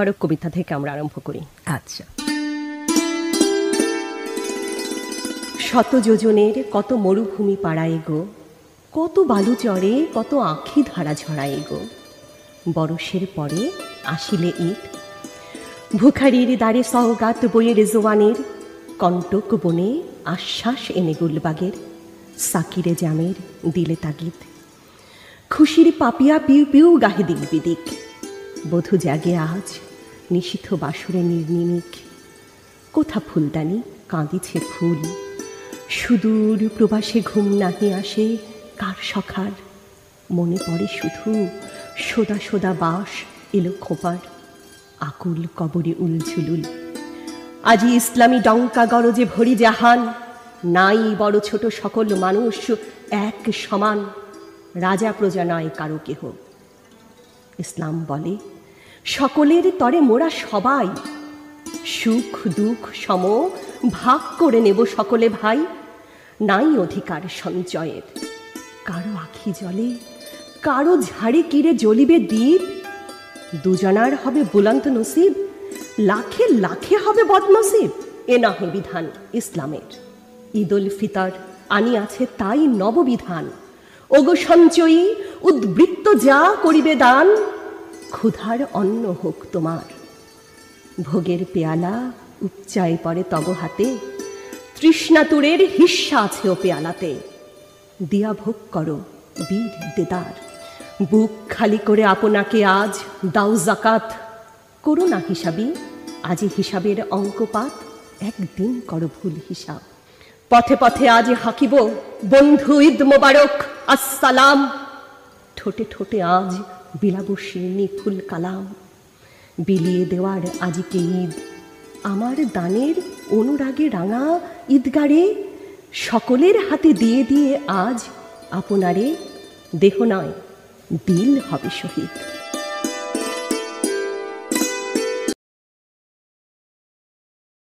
আরো কবিতা থেকে আমরা আরম্ভ করি। আচ্ছা। শত যোজনের কত মরুভূমি পাড়ায় গো, কত বালু চড়ে, কত আঁখি ধারা ঝরায় গো। বরষের পরে আসিলে ঈদ, ভুখারির দ্বারে সওগাত বইয়ের জোয়ানের, কণ্টক বনে আশ্বাস এনে গুলবাগের, সাকিরে জামের দিলে তাগিদ। খুশির পাপিয়া পিউ পিউ গাহে দিক বিদিক, বধূ জাগে আজ নিশীথ বাসরে নির্নিমিক। কোথা ফুলদানি কাঁদিছে ফুল, সুদূর প্রবাসে ঘুম নাহি আসে কার সখার। মনে পড়ে শুধু সোদা সোদা বাস এলো খোপার, আকুল কবরে উলঝুলুল। আজি ইসলামী ডঙ্কা গরজে ভরি জাহান, নাই বড় ছোট সকল মানুষ এক সমান। রাজা প্রজা নয় কারো কেহ, ইসলাম বলে সকলের তরে মোরা সবাই। সুখ দুঃখ সম ভাগ করে নেব সকলে ভাই। নাই অধিকার সঞ্চয়ের, কারো আখি জলে, কারো ঝাড়ে কিরে জ্বলিবে দ্বীপ। দুজনার হবে বুলন্ত নসিব, লাখে লাখে হবে বদনসিব। এ নহে বিধান ইসলামের, ঈদ উল ফিতর আনিয়াছে তাই নববিধান। ওগো সঞ্চয়ী উদ্বৃত্ত যা করিবে দান, ক্ষুধার অন্ন হোক তোমার। ভোগের পেয়ালা উপচায় পড়ে তব হাতে, তৃষ্ণাতুরের হিস্সা আছে ও পেয়ালাতে। দিয়া ভোগ করো বীর দেদার, বুক খালি করে আপনাকে আজ দাও জাকাত। করো না হিসাবি আজি হিসাবের অঙ্কপাত, একদিন করো ভুল হিসাব। পথে পথে আজ হাকিব বন্ধু ঈদ মোবারক আসসালাম। ঠোঁটে ঠোঁটে আজ বিলাবো শিরনি ফুল কালাম। বিলিয়ে দেওয়ার আজিকে ঈদ, আমার দানের অনুরাগে রাঙা ঈদগারে। সকলের হাতে দিয়ে দিয়ে আজ আপনারে, দেহ নয় দিল হবে শহীদ।